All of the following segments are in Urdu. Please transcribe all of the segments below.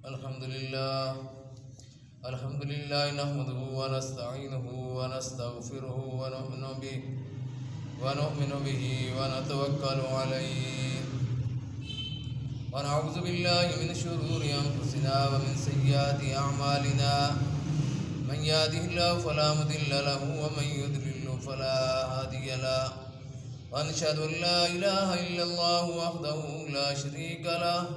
الحمد لله نحمده ونستعينه ونستغفره ونؤمن به ونتوكل عليه ونعوذ بالله من شرور أنفسنا ومن سيئات أعمالنا من يهده الله فلا مضل له ومن يضلل فلا هادي له ونشهد أن لا إله إلا الله وحده لا شريك له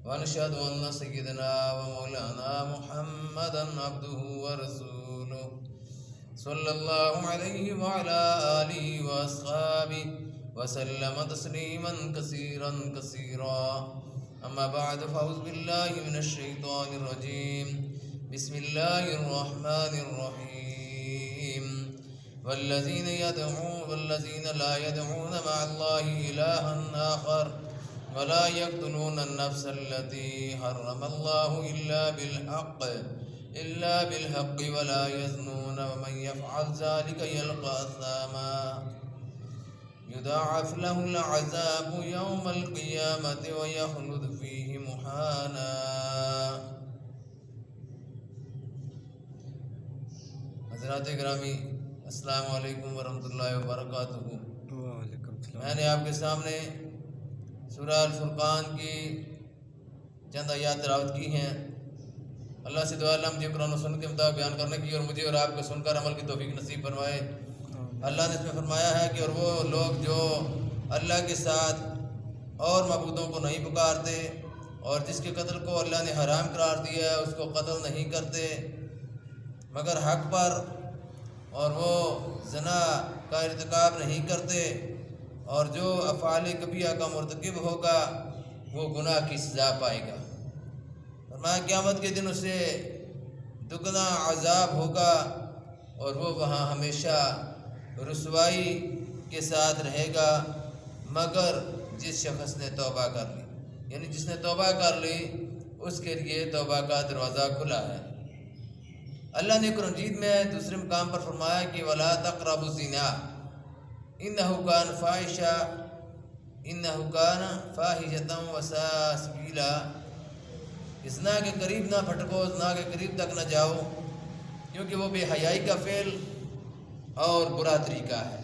ونشهد أن سيدنا ومولانا محمدا عبده ورسوله صلى الله عليه وعلى آله وأصحابه وسلم تسليما كثيرا أما بعد فأعوذ بالله من الشيطان الرجيم بسم الله الرحمن الرحيم والذين لا يدعون مع الله إلها آخر ولا يقتلون النفس التي حرم الله إلا بالحق ولا يزنون ومن يفعل ذلك يلقى أثاما يضاعف له العذاب يوم القيامة ويخلد فيه مهانا. حضرات گرامی السلام علیکم ورحمۃ اللہ وبرکاتہ. وعلیکم السلام. میں نے آپ کے سامنے سورہ الفرقان کی چند آیات تلاوت کی ہیں. اللہ سے دعا اللہ مجھے قرآن و سنت کے مطابق بیان کرنے کی اور مجھے اور آپ کو سن کر عمل کی توفیق نصیب فرمائے. اللہ نے اس میں فرمایا ہے کہ اور وہ لوگ جو اللہ کے ساتھ اور معبودوں کو نہیں پکارتے اور جس کے قتل کو اللہ نے حرام قرار دیا ہے اس کو قتل نہیں کرتے مگر حق پر، اور وہ زنا کا ارتکاب نہیں کرتے، اور جو افعال کبیرہ کا مرتکب ہوگا وہ گناہ کی سزا پائے گا. فرمایا قیامت کے دن اسے دگنا عذاب ہوگا اور وہ وہاں ہمیشہ رسوائی کے ساتھ رہے گا مگر جس شخص نے توبہ کر لی، یعنی جس نے توبہ کر لی اس کے لیے توبہ کا دروازہ کھلا ہے. اللہ نے قرآن مجید میں دوسرے مقام پر فرمایا کہ وَلَا تَقْرَبُوا الزِّنَا إِنَّهُ كَانَ فَاحِشَةً وَسَاءَ سَبِيلًا. زنا کے قریب نہ پھٹکو، زنا کے قریب تک نہ جاؤ کیونکہ وہ بے حیائی کا فعل اور برا طریقہ ہے.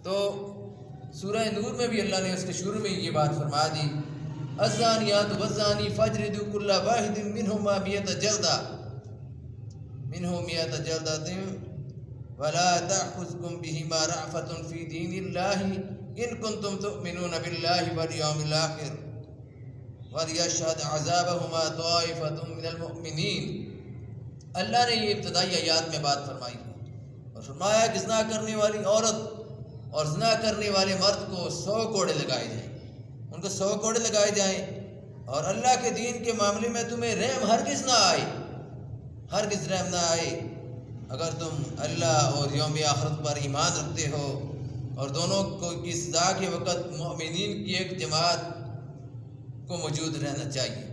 تو سورہ نور میں بھی اللہ نے اس کے شروع میں یہ بات فرما دی الزانیات والزانی فاجلدوا كل واحد منهما 100 جلدة ولا تأخذكم بهما رأفة في دين الله إن كنتم تؤمنون بالله واليوم الآخر وليشهد عذابهما طائفة من المؤمنين. اللہ نے یہ ابتدائی آیات میں بات فرمائی اور فرمایا کہ زنا کرنے والی عورت اور زنا کرنے والے مرد کو 100 کوڑے لگائے جائیں، ان کو 100 کوڑے لگائے جائیں، اور اللہ کے دین کے معاملے میں تمہیں رحم ہرگز نہ آئے، ہرگز رحم نہ آئے اگر تم اللہ اور یوم آخرت پر ایمان رکھتے ہو. اور دونوں کو کی سزا کے وقت مومنین کی ایک جماعت کو موجود رہنا چاہیے.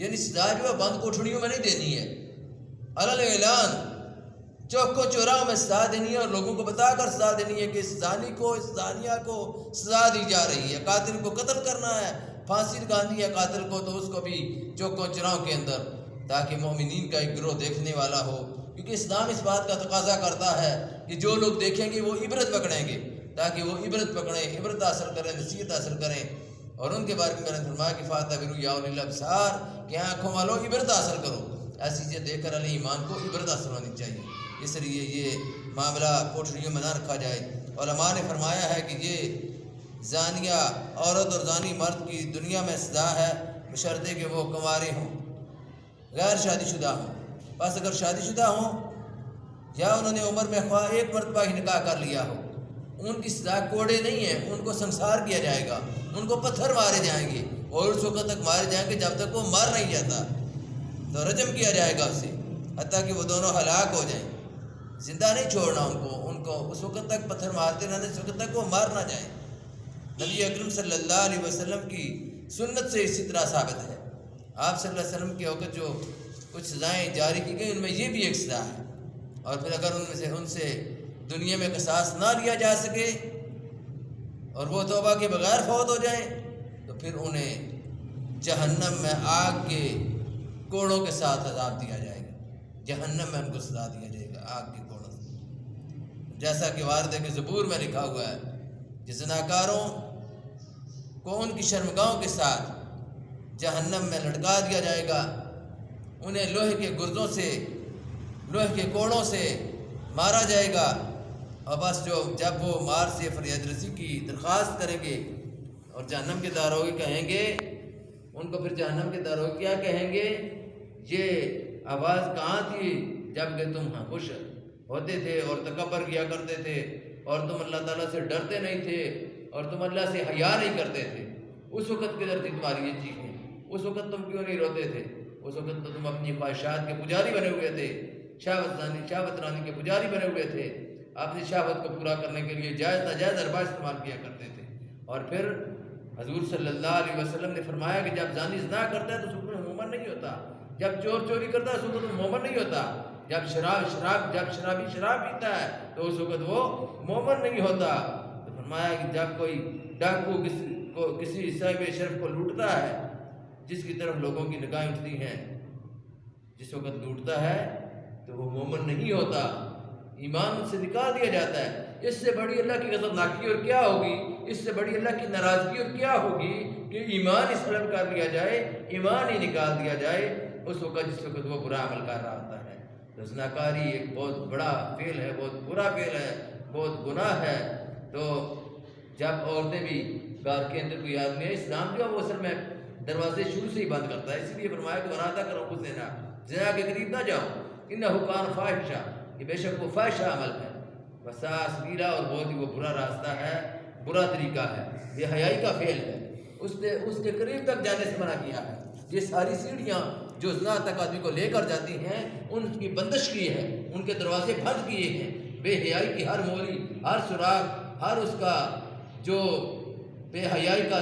یعنی سزا جو ہے بند کوٹھڑیوں میں نہیں دینی ہے، علل اعلان چوک و چوراہوں میں سزا دینی ہے اور لوگوں کو بتا کر سزا دینی ہے کہ اس زانی کو، اس زانیہ کو سزا دی جا رہی ہے. قاتل کو قتل کرنا ہے، پھانسی لگانی ہے قاتل کو تو اس کو بھی چوک و چوراہوں کے اندر، تاکہ مومنین کا ایک گروہ دیکھنے والا ہو. کیونکہ اسلام اس بات کا تقاضا کرتا ہے کہ جو لوگ دیکھیں گے وہ عبرت پکڑیں گے، تاکہ وہ عبرت پکڑیں، عبرت حاصل کریں، نصیحت حاصل کریں. اور ان کے بارے میں میں نے فرمایا کہ فاعتبروا یا اولی الابصار کہ آنکھوں والوں عبرت حاصل کرو. ایسی چیزیں دیکھ کر اہل ایمان کو عبرت حاصل ہونی چاہیے. اس لیے یہ معاملہ کوٹھڑیوں میں نہ رکھا جائے. علماء نے فرمایا ہے کہ یہ زانیہ عورت اور زانی مرد کی دنیا میں سزا ہے بشرطے کہ وہ کنوارے ہوں، غیر شادی شدہ ہوں. بس اگر شادی شدہ ہوں یا انہوں نے عمر میں خواہ ایک مرتبہ ہی نکاح کر لیا ہو، ان کی سزا کوڑے نہیں ہیں، ان کو سنسار کیا جائے گا، ان کو پتھر مارے جائیں گے اور اس وقت تک مارے جائیں گے جب تک وہ مر نہیں جاتا، تو رجم کیا جائے گا اسے حتیٰ کہ وہ دونوں ہلاک ہو جائیں. زندہ نہیں چھوڑنا ان کو اس وقت تک پتھر مارتے رہنا اس وقت تک وہ مر نہ جائیں. نبی اکرم صلی اللہ علیہ وسلم کی سنت سے اسی طرح ثابت ہے. آپ صلی اللہ علیہ وسلم کے وقت جو کچھ سزائیں جاری کی گئی ان میں یہ بھی ایک سزا ہے. اور پھر اگر ان سے دنیا میں قصاص نہ لیا جا سکے اور وہ توبہ کے بغیر فوت ہو جائیں تو پھر انہیں جہنم میں آگ کے کوڑوں کے ساتھ عذاب دیا جائے گا، جہنم میں ان کو سزا دیا جائے گا آگ کے کوڑوں سے، جیسا کہ وارد کے زبور میں لکھا ہوا ہے کہ زناکاروں کو ان کی شرمگاہوں کے ساتھ جہنم میں لٹکا دیا جائے گا، انہیں لوہے کے گردوں سے، لوہے کے کوڑوں سے مارا جائے گا، اور بس جب وہ مار سے فریاد رسی کی درخواست کریں گے اور جہنم کے داروغی کہیں گے ان کو، پھر جہنم کے داروغی کیا کہیں گے، یہ آواز کہاں تھی جب کہ تم خوش ہوتے تھے اور تکبر کیا کرتے تھے اور تم اللہ تعالیٰ سے ڈرتے نہیں تھے اور تم اللہ سے حیا نہیں کرتے تھے، اس وقت کدھر تھی تمہاری یہ چیزیں، اس وقت تم کیوں نہیں روتے تھے، اس وقت تو تم اپنی خواہشات کے پجاری بنے ہوئے تھے، شہوت رانی کے پجاری بنے ہوئے تھے، اپنی شہوت کو پورا کرنے کے لیے جائز ناجائز ارباح استعمال کیا کرتے تھے۔ اور پھر حضور صلی اللہ علیہ وسلم نے فرمایا کہ جب زانی زنا کرتا ہے تو اس وقت مومن نہیں ہوتا، جب چور چوری کرتا ہے اس وقت مومن نہیں ہوتا، جب شرابی شراب پیتا ہے تو اس وقت وہ مومن نہیں ہوتا۔ تو فرمایا کہ جب کوئی ڈاکو کسی صاحب شرف کو لوٹتا ہے، جس کی طرف لوگوں کی نگاہیں اٹھتی ہیں، جس وقت لوٹتا ہے تو وہ مومن نہیں ہوتا، ایمان سے نکال دیا جاتا ہے۔ اس سے بڑی اللہ کی غضبناکی اور کیا ہوگی، اس سے بڑی اللہ کی ناراضگی اور کیا ہوگی کہ ایمان ہی سلب کر لیا جائے، ایمان ہی نکال دیا جائے اس وقت جس وقت وہ برا عمل کر رہا ہوتا ہے۔ تو زناکاری ایک بہت بڑا فعل ہے، بہت برا فعل ہے، بہت گناہ ہے۔ تو جب عورتیں بھی گھر کے اندر کوئی آدمی ہے، اسلام جو ہے وہ اصل میں دروازے شروع سے ہی بند کرتا ہے، اس لیے فرمایا کہ ارادہ کرو خود دینا، زنا کے قریب نہ جاؤ، انہ کان فاحشہ، کہ بے شک وہ فاحشہ عمل ہے، وساء سبیلا، اور بہت ہی وہ برا راستہ ہے، برا طریقہ ہے، بے حیائی کا فعل ہے، اس کے قریب تک جانے سے منع کیا ہے۔ یہ ساری سیڑھیاں جو زنا تک آدمی کو لے کر جاتی ہیں ان کی بندش کی ہے، ان کے دروازے بند کیے ہیں، بے حیائی کی ہر مولی، ہر سراغ، ہر اس کا جو بے حیائی کا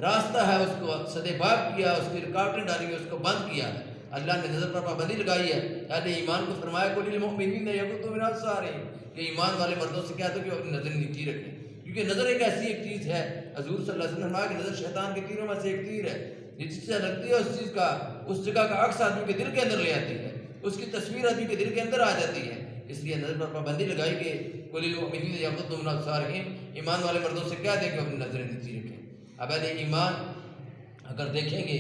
راستہ ہے اس کو سدے باب کیا، اس کی رکاوٹیں ڈالی، اس کو بند کیا۔ اللہ نے نظر پر پابندی لگائی ہے، اہل ایمان کو فرمایا قل للمؤمنین یغضوا من ابصارہم، کہ ایمان والے مردوں سے کیا تھا کہ وہ اپنی نظر نیچی رکھیں، کیونکہ نظر ایک ایسی ایک چیز ہے، حضور صلی اللہ علیہ وسلم نے فرمایا کہ نظر شیطان کے تیروں میں سے ایک تیر ہے، یہ جس سے لگتی ہے اس چیز کا، اس جگہ کا عکس آدمی کے دل کے اندر لے آتی ہے، اس کی تصویر آدمی کے دل کے اندر آ جاتی ہے، اس لیے نظر پر پابندی لگائی کہ قل للمؤمنین یغضوا من ابصارہم، ایمان والے مردوں سے کیا دیں کہ اپنی نظریں نیچی رکھیں۔ اب اہل ایمان اگر دیکھیں گے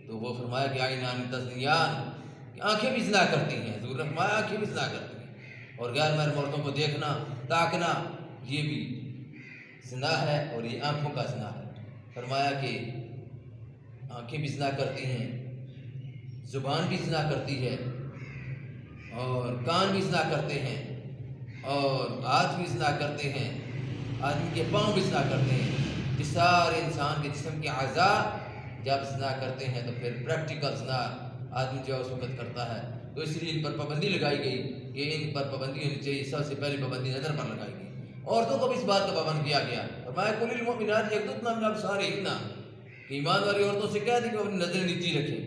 تو وہ فرمایا کہ عینان تزنیان، کہ آنکھیں بھی زنا کرتی ہیں، حضور نے فرمایا آنکھیں بھی زنا کرتی ہیں، اور غیر محرم مردوں کو دیکھنا تاکنا یہ بھی زنا ہے، اور یہ آنکھوں کا زنا ہے۔ فرمایا کہ آنکھیں بھی زنا کرتی ہیں، زبان بھی زنا کرتی ہے، اور کان بھی زنا کرتے ہیں، اور ہاتھ بھی زنا کرتے ہیں، آدمی کے پاؤں بھی زنا کرتے ہیں، یہ سارے انسان کے جسم کے اعضاء جب زنا کرتے ہیں تو پھر پریکٹیکل زنا آدمی جو اس وقت کرتا ہے، تو اس لیے ان پر پابندی لگائی گئی کہ ان پر پابندی ہونی چاہیے۔ سب سے پہلی پابندی نظر پر لگائی گئی، عورتوں کو بھی اس بات کا پابند کیا گیا، فرمایا قل للمؤمنات یغضضن من ابصارہن، کہ ایمان والی عورتوں سے کہہ دیں کہ وہ اپنی نظریں نیچی رکھیں،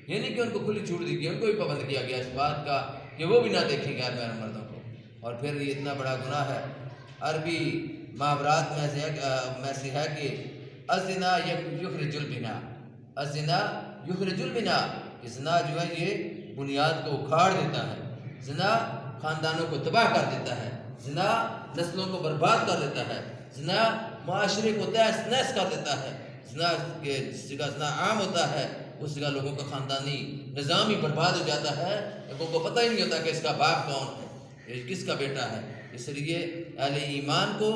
یعنی کہ ان کو کھلی چھوٹ دی گئی، ان کو بھی پابند کیا گیا اس بات کا کہ وہ بھی نہ دیکھیں غیر محرم مردوں کو۔ اور پھر یہ اتنا بڑا گناہ ہے، عربی محاورات میں سے ہے کہ الزنا یخرج البنا، الزنا یخرج البنا، کہ زنا جو ہے یہ بنیاد کو اکھاڑ دیتا ہے، زنا خاندانوں کو تباہ کر دیتا ہے، زنا نسلوں کو برباد کر دیتا ہے، زنا معاشرے کو تہس نہس کر دیتا ہے، زنا کے جس جگہ زنا عام ہوتا ہے اس جگہ لوگوں کا خاندانی نظام ہی برباد ہو جاتا ہے، لوگوں کو پتہ ہی نہیں ہوتا کہ اس کا باپ کون ہے، یہ کس کا بیٹا ہے۔ اس لیے اہل ایمان کو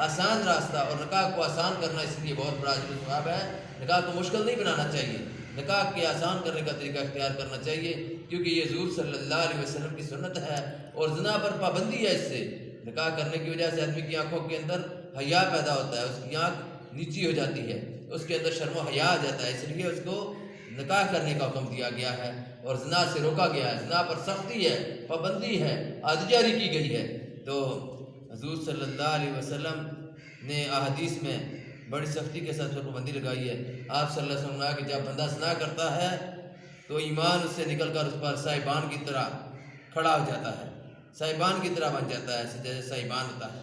آسان راستہ اور نکاح کو آسان کرنا اس لیے بہت بڑا اجر و ثواب ہے، نکاح کو مشکل نہیں بنانا چاہیے، نکاح کے آسان کرنے کا طریقہ اختیار کرنا چاہیے، کیونکہ یہ حضور صلی اللہ علیہ وسلم کی سنت ہے، اور زنا پر پابندی ہے۔ اس سے نکاح کرنے کی وجہ سے آدمی کی آنکھوں کے اندر حیا پیدا ہوتا ہے، اس کی آنکھ نیچی ہو جاتی ہے، اس کے اندر شرم و حیا آ جاتا ہے، اس لیے اس کو نکاح کرنے کا حکم دیا گیا ہے اور زنا سے روکا گیا ہے، زنا پر سختی ہے، پابندی ہے، حد جاری کی گئی ہے۔ تو حضور صلی اللہ علیہ وسلم نے احادیث میں بڑی سختی کے ساتھ پابندی لگائی ہے۔ آپ صلی اللہ علیہ وسلم نے کہا کہ جب بندہ زنا کرتا ہے تو ایمان اس سے نکل کر اس پر صاحبان کی طرح کھڑا ہو جاتا ہے، صاحبان کی طرح بن جاتا ہے، جیسے صاحبان ہوتا ہے،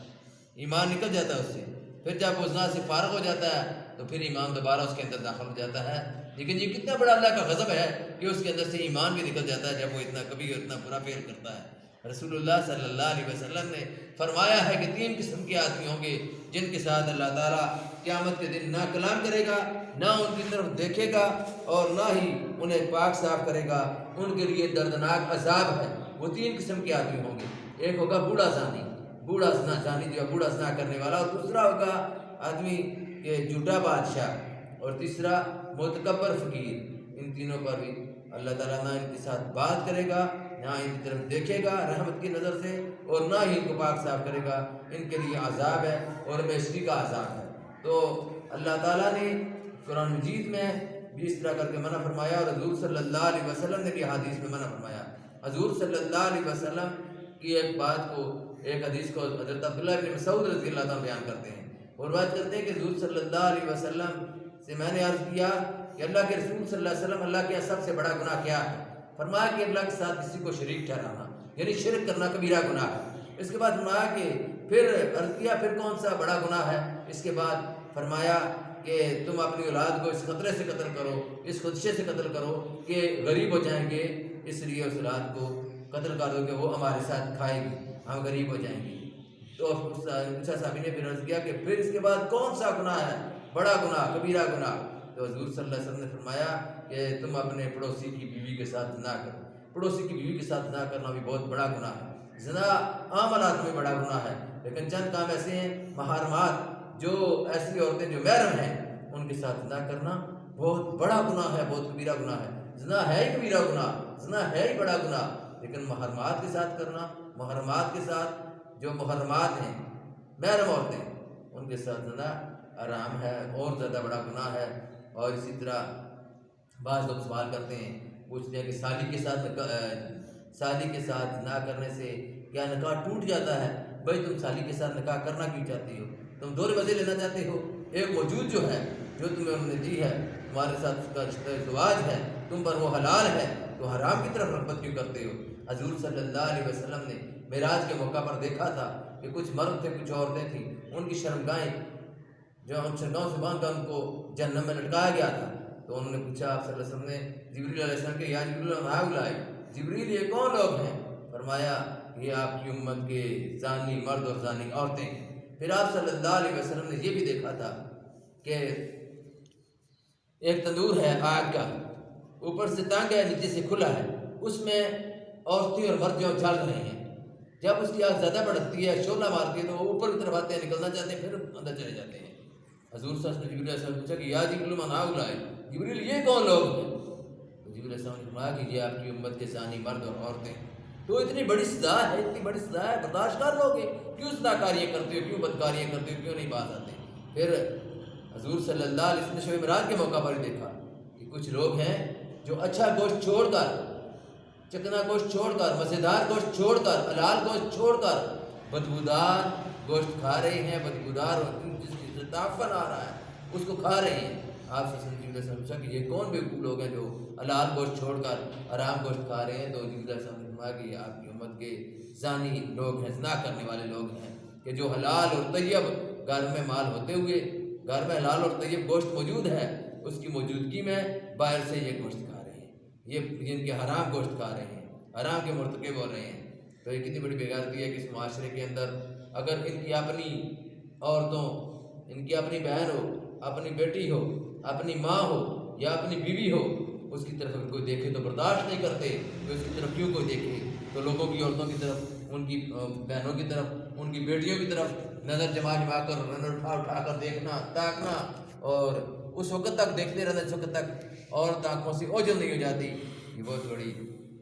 ایمان نکل جاتا ہے اس سے۔ پھر جب وہ زنا سے فارغ ہو جاتا ہے تو پھر ایمان دوبارہ اس کے اندر داخل ہو جاتا ہے، لیکن یہ کتنا بڑا اللہ کا غضب ہے کہ اس کے اندر سے ایمان بھی نکل جاتا ہے جب وہ کبھی اتنا برا فعل کرتا ہے۔ رسول اللہ صلی اللہ علیہ وسلم نے فرمایا ہے کہ 3 قسم کے آدمی ہوں گے جن کے ساتھ اللہ تعالیٰ قیامت کے دن نہ کلام کرے گا، نہ ان کی طرف دیکھے گا اور نہ ہی انہیں پاک صاف کرے گا۔ ان کے لیے دردناک عذاب ہے۔ وہ 3 قسم کے آدمی ہوں گے۔ ایک ہوگا بوڑھا زانی، بوڑھا زانی جو ہے بوڑھا زنا کرنے والا، اور دوسرا ہوگا آدمی کہ جھوٹا بادشاہ، اور تیسرا متکبر فقیر۔ ان تینوں پر بھی اللہ تعالیٰ نہ ان کے ساتھ بات کرے گا، نہ ان کی طرف دیکھے گا رحمت کی نظر سے، اور نہ ہی ان کو پاک صاف کرے گا۔ ان کے لیے عذاب ہے اور ہمیشگی کا عذاب ہے۔ تو اللہ تعالیٰ نے قرآن مجید میں بھی اس طرح کر کے منع فرمایا، اور حضور صلی اللہ علیہ وسلم نے بھی حدیث میں منع فرمایا۔ حضور صلی اللہ علیہ وسلم کی ایک بات کو، ایک حدیث کو حضرت عبداللہ بن مسعود رضی اللہ عنہ بیان کرتے ہیں، اور بات کرتے ہیں کہ حضور صلی اللہ علیہ وسلم سے میں نے عرض کیا کہ اللہ کے رسول صلی اللہ علیہ وسلم، اللہ کے سب سے بڑا گناہ کیا ہے؟ فرمایا کہ اللہ کے ساتھ کسی کو شریک ٹھہرانا، یعنی شرک کرنا کبیرہ گناہ ہے۔ اس کے بعد فرمایا کہ پھر عرض کیا پھر کون سا بڑا گناہ ہے؟ اس کے بعد فرمایا کہ تم اپنی اولاد کو اس خطرے سے قتل کرو، اس خدشے سے قتل کرو کہ غریب ہو جائیں گے، اس لیے اس اولاد کو قتل کر دو کہ وہ ہمارے ساتھ کھائے گی، ہم غریب ہو جائیں گے۔ تو صحابی نے پھر عرض کیا کہ پھر اس کے بعد کون سا گناہ ہے بڑا گناہ، کبیرہ گناہ؟ تو حضور صلی اللہ علیہ وسلم نے فرمایا کہ تم اپنے پڑوسی کی بیوی کے ساتھ زنا کرو۔ پڑوسی کی بیوی کے ساتھ زنا کرنا بھی بہت بڑا گناہ ہے۔ زنا عام حالات میں بڑا گناہ ہے، لیکن چند کام ایسے ہیں محرمات، جو ایسی عورتیں جو محرم ہیں ان کے ساتھ زنا کرنا بہت بڑا گناہ ہے، بہت کبیرہ گناہ ہے۔ زنا ہے ہی کبیرہ گناہ، زنا ہے ہی بڑا گناہ، لیکن محرمات کے ساتھ کرنا، محرمات کے ساتھ جو محرمات ہیں محرم عورتیں، ان کے ساتھ زنا حرام ہے، اور زیادہ بڑا گناہ ہے۔ اور اسی طرح بعض لوگ سوال کرتے ہیں، پوچھتے ہیں کہ سالی کے ساتھ نہ کرنے سے کیا نکاح ٹوٹ جاتا ہے؟ بھائی تم سالی کے ساتھ نکاح کرنا کیوں چاہتی ہو؟ تم 2 مزے لینا چاہتے ہو؟ ایک موجود جو ہے، جو تمہیں انہوں نے دی ہے، تمہارے ساتھ اس کا رشتہ ازدواج ہے، تم پر وہ حلال ہے، تو حرام کی طرف رغبت کیوں کرتے ہو؟ حضور صلی اللہ علیہ وسلم نے معراج کے موقع پر دیکھا تھا کہ کچھ مرد تھے، کچھ عورتیں تھیں، ان کی شرمگاہیں جو ان شرمگاہوں سے باندھ کر ان کو جہنم میں لٹکایا گیا تھا۔ تو انہوں نے پوچھا آپ صلی اللہ علیہ وسلم نے جبریل علیہ السلام کہ یا جبریل ما اولئک، جبریل یہ کون لوگ ہیں؟ فرمایا یہ آپ کی امت کے زانی مرد اور زانی عورتیں۔ پھر آپ صلی اللہ علیہ وسلم نے یہ بھی دیکھا تھا کہ ایک تندور ہے آگ کا، اوپر سے تنگ ہے نیچے سے کھلا ہے، اس میں عورتیں اور مرد جو جل رہے ہیں۔ جب اس کی آگ زیادہ بڑھتی ہے، شعلہ مارتی ہے، تو وہ اوپر کی طرف آتے ہیں، نکلنا چاہتے ہیں، پھر اندر چلے جاتے ہیں۔ حضور صلی اللہ علیہ وسلم نے جبریل علیہ السلام پوچھا کہ یا جبریل ما اولئک، جبریل یہ کون لوگ ہیں؟ تو جبریل علیہ السلام نے فرمایا کہ یہ آپ کی امت کے زانی مرد اور عورتیں۔ تو اتنی بڑی سزا ہے، اتنی بڑی سزا ہے، برداشت کر لو گے؟ کیوں زناکاریاں کرتے ہو، کیوں بدکاریاں کرتے ہو، کیوں نہیں باز آتے؟ پھر حضور صلی اللہ علیہ وسلم نے شب معراج کے موقع پر دیکھا کہ کچھ لوگ ہیں جو اچھا گوشت چھوڑ کر، چکنا گوشت چھوڑ کر، مزیدار گوشت چھوڑ کر، حلال گوشت چھوڑ کر بدبودار گوشت کھا رہے ہیں، بدبودار جس کی تعفن آ رہا ہے اس کو کھا رہے ہیں۔ آپ سے سوچا کہ یہ کون بیوقوف لوگ ہیں جو حلال گوشت چھوڑ کر حرام گوشت کھا رہے ہیں؟ تو جبریل علیہ السلام نے فرمایا کہ یہ آپ کی امت کے زانی لوگ ہیں، زنا کرنے والے لوگ ہیں، کہ جو حلال اور طیب گھر میں مال ہوتے ہوئے، گھر میں حلال اور طیب گوشت موجود ہے، اس کی موجودگی میں باہر سے یہ گوشت کھا رہے ہیں، یہ جن کے حرام گوشت کھا رہے ہیں، حرام کے مرتکب ہو رہے ہیں۔ تو یہ کتنی بڑی بےغیرتی ہے کہ اس معاشرے کے اندر اگر ان کی اپنی عورتوں، ان کی اپنی بہن ہو، اپنی بیٹی ہو، اپنی ماں ہو یا اپنی بیوی ہو، اس کی طرف اگر کوئی دیکھے تو برداشت نہیں کرتے، تو اس کی طرف کیوں کوئی دیکھے؟ تو لوگوں کی عورتوں کی طرف، ان کی بہنوں کی طرف، ان کی بیٹیوں کی طرف نظر جما کر، نظر اٹھا کر دیکھنا، تاکنا، اور اس وقت تک دیکھتے رہنا جس وقت تک عورت آنکھوں سے اوجھل نہیں ہو جاتی۔ یہ بہت بڑی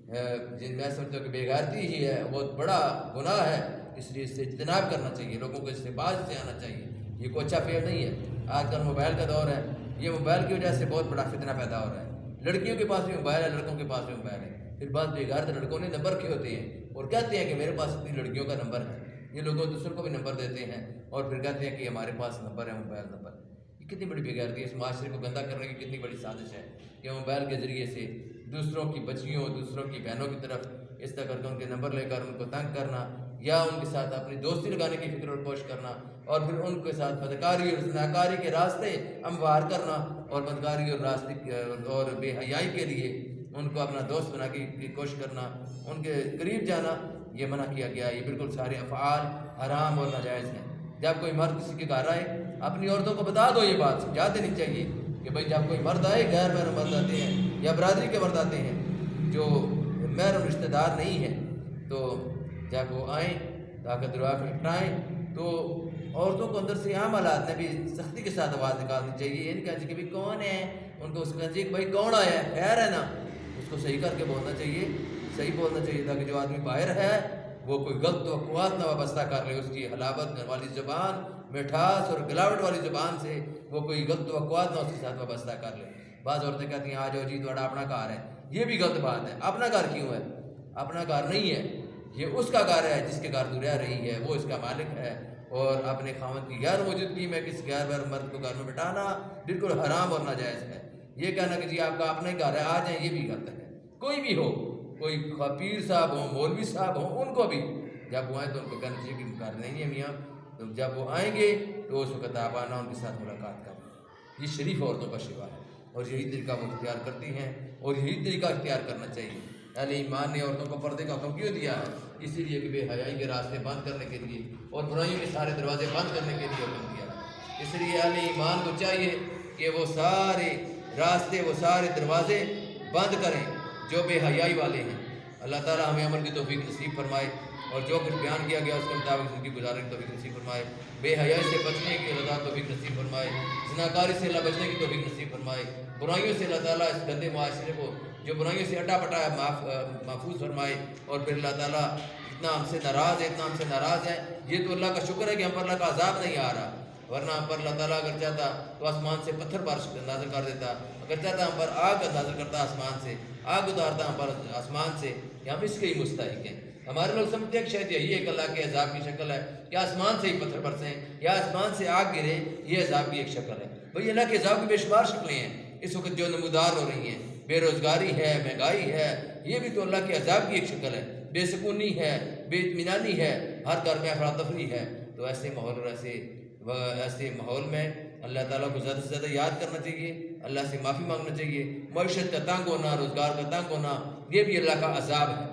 میں سمجھتا ہوں کہ بے غیرتی ہی ہے، بہت بڑا گناہ ہے، اس لیے اس سے اجتناب کرنا چاہیے، لوگوں کو اس سے باز سے آنا چاہیے۔ یہ کوئی اچھا فعل نہیں ہے۔ آج کل موبائل کا دور ہے، یہ موبائل کی وجہ سے بہت بڑا فتنہ پیدا ہو رہا ہے۔ لڑکیوں کے پاس بھی موبائل ہے، لڑکوں کے پاس بھی موبائل ہے، پھر بعض بے غیرت لڑکوں نے نمبر کیے ہوتے ہیں اور کہتے ہیں کہ میرے پاس اتنی لڑکیوں کا نمبر ہے۔ یہ لوگوں دوسروں کو بھی نمبر دیتے ہیں اور پھر کہتے ہیں کہ ہمارے پاس نمبر ہے، موبائل نمبر۔ یہ کتنی بڑی بے غیرتی ہے، اس معاشرے کو گندہ کرنے کی کتنی بڑی سازش ہے کہ موبائل کے ذریعے سے دوسروں کی بچیوں، دوسروں کی بہنوں کی طرف اس طرح کر کے ان کے نمبر لے کر ان کو تنگ کرنا، یا ان کے ساتھ اپنی دوستی لگانے کی فکر اور کوشش کرنا، اور پھر ان کے ساتھ بدکاری اور زناکاری کے راستے ہموار کرنا، اور بدکاری اور راستے اور بے حیائی کے لیے ان کو اپنا دوست بنا کی کوشش کرنا، ان کے قریب جانا، یہ منع کیا گیا ہے۔ یہ بالکل سارے افعال حرام اور ناجائز ہیں۔ جب کوئی مرد کسی کے گھر آئے اپنی عورتوں کو بتا دو، یہ بات سمجھا دینی چاہیے کہ بھائی جب کوئی مرد آئے، غیر محرم مرد آتے ہیں یا برادری کے مرد آتے ہیں جو محرم رشتہ دار نہیں ہیں، تو جب وہ آئیں تاکہ دروازہ کھٹکھٹائیں تو عورتوں کو اندر سے عام حالات میں بھی سختی کے ساتھ آواز نکالنی چاہیے۔ یہ نہیں کہنا چاہیے کہ بھائی کون ہے، ان کو اس کو کہنا چاہیے کہ بھائی کون آیا ہے، خیر ہے نا، اس کو صحیح کر کے بولنا چاہیے، صحیح بولنا چاہیے تاکہ جو آدمی باہر ہے وہ کوئی غلط توقعات نہ وابستہ کر لے، اس کی حلاوت والی زبان، مٹھاس اور گلاوٹ والی زبان سے وہ کوئی غلط توقعات نہ اس کے ساتھ وابستہ کر لے۔ بعض عورتیں کہتی ہیں آ جاؤ جی تھوڑا اپنا گھر ہے، یہ بھی غلط بات ہے۔ اپنا گھر کیوں ہے؟ اپنا گھر نہیں ہے، یہ اس کا گھر ہے جس کے گھر تو رہ رہی ہے، وہ اس کا مالک ہے، اور اپنے خاوند کی غیر موجودگی میں کسی غیر مرد کو گھر میں بٹھانا بالکل حرام اور ناجائز ہے۔ یہ کہنا کہ جی آپ کا اپنا ہی گھر ہے آ جائیں، یہ بھی غلط ہے۔ کوئی بھی ہو، کوئی پیر صاحب ہوں، مولوی صاحب ہوں، ان کو بھی جب وہ آئیں تو ان کو کہنا چاہیے کہ گھر نہیں ہے میاں، تو جب وہ آئیں گے تو اس وقت آپ آنا، ان کے ساتھ ملاقات کرنا۔ یہ شریف عورتوں کا شیوا ہے اور یہی طریقہ وہ اختیار کرتی ہیں اور یہی طریقہ اختیار کرنا چاہیے۔ اہل ایمان نے عورتوں کو پردے کا حکم کیوں دیا ہے؟ اسی لیے کہ بے حیائی کے راستے بند کرنے کے لیے اور برائیوں کے سارے دروازے بند کرنے کے لیے حکم دیا ہے۔ اس لیے اہل ایمان کو چاہیے کہ وہ سارے راستے، وہ سارے دروازے بند کریں جو بے حیائی والے ہیں۔ اللہ تعالیٰ ہمیں عمل کی توفیق نصیب فرمائے اور جو کچھ بیان کیا گیا اس کے مطابق زندگی گزارنے کی توفیق نصیب فرمائے۔ بے حیائی سے بچنے کی اللہ تعالیٰ توفیق نصیب فرمائے۔ زناکاری سے اللہ بچنے کی توفیق نصیب فرمائے۔ برائیوں سے اللہ تعالیٰ اس گندے معاشرے کو جو برائیوں سے اٹا پٹا ہے محفوظ فرمائے۔ اور پھر اللہ تعالیٰ اتنا ہم سے ناراض ہے، اتنا ہم سے ناراض ہے، یہ تو اللہ کا شکر ہے کہ ہم پر اللہ کا عذاب نہیں آ رہا، ورنہ ہم پر اللہ تعالیٰ اگر چاہتا تو آسمان سے پتھر بارش نازل کر دیتا، اگر چاہتا ہم پر آگ نازل کرتا آسمان سے، آگ اتارتا ہم پر آسمان سے، کہ ہم اس کے ہی مستحق ہیں۔ ہمارے لوگ سمجھتے ہیں کہ شاید یہی ایک اللہ کے عذاب کی شکل ہے کہ آسمان سے ہی پتھر برسیں یا آسمان سے آگ گرے، یہ عذاب کی ایک شکل ہے۔ بھئی اللہ کے عذاب کی بے شمار شکلیں ہیں اس وقت جو نمودار ہو رہی ہیں، بے روزگاری ہے، مہنگائی ہے، یہ بھی تو اللہ کے عذاب کی ایک شکل ہے، بے سکونی ہے، بے اطمینانی ہے، ہر گھر میں افراتفری ہے۔ تو ایسے ماحول اور ایسے ماحول میں اللہ تعالیٰ کو زیادہ سے زیادہ یاد کرنا چاہیے، اللہ سے معافی مانگنا چاہیے۔ معیشت کا تنگ ہونا، روزگار کا تنگ ہونا، یہ بھی اللہ کا عذاب ہے۔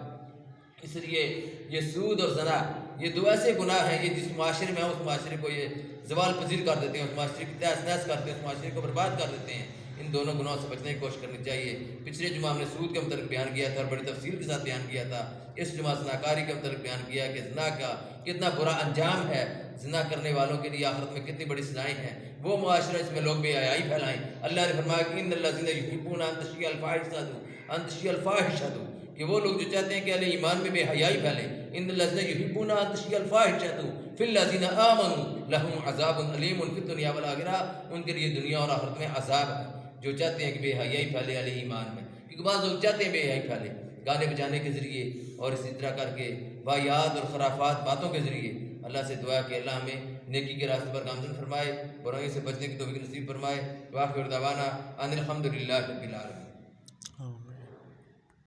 اس لیے یہ سود اور زنا یہ دو ایسے گناہ ہیں، یہ جس معاشرے میں ہیں اس معاشرے کو یہ زوال پذیر کر دیتے ہیں، اس معاشرے کی تہس نہس کرتے ہیں، اس معاشرے کو برباد کر دیتے ہیں۔ ان دونوں گناہوں سے بچنے کی کوشش کرنی چاہیے۔ پچھلے جمعہ ہم نے سود کے متعلق بیان کیا تھا اور بڑی تفصیل کے ساتھ بیان کیا تھا۔ اس جمعہ زناکاری کے متعلق بیان کیا کہ زنا کا کتنا برا انجام ہے، زنا کرنے والوں کے لیے آخرت میں کتنی بڑی سزائیں ہیں۔ وہ معاشرہ اس میں لوگ بے حیائی پھیلائیں، اللہ نے فرمایا کہ ان الذین یحبون ان تشیع الفاحشۃ، کہ وہ لوگ جو چاہتے ہیں کہ اہل ایمان میں بے حیائی پھیلے، ان الذین یحبون ان تشیع الفاحشۃ فی الذین آمنوا لہم عذاب علیم فی الدنیا والآخرہ، ان کے لیے دنیا اور آخرت میں عذاب ہے جو چاہتے ہیں کہ بے حیائی پھیلے اہل ایمان میں۔ کیونکہ بعض لوگ چاہتے ہیں بے حیائی پھیلے گانے بجانے کے ذریعے اور اسی طرح کر کے واہیات اور خرافات باتوں کے ذریعے۔ اللہ سے دعا کہ اللہ ہمیں نیکی کے راستے پر گامزن فرمائے، برائیوں سے بچنے کی توفیق نصیب فرمائے۔ وآخر دعوانا ان الحمد للہ رب العالمین۔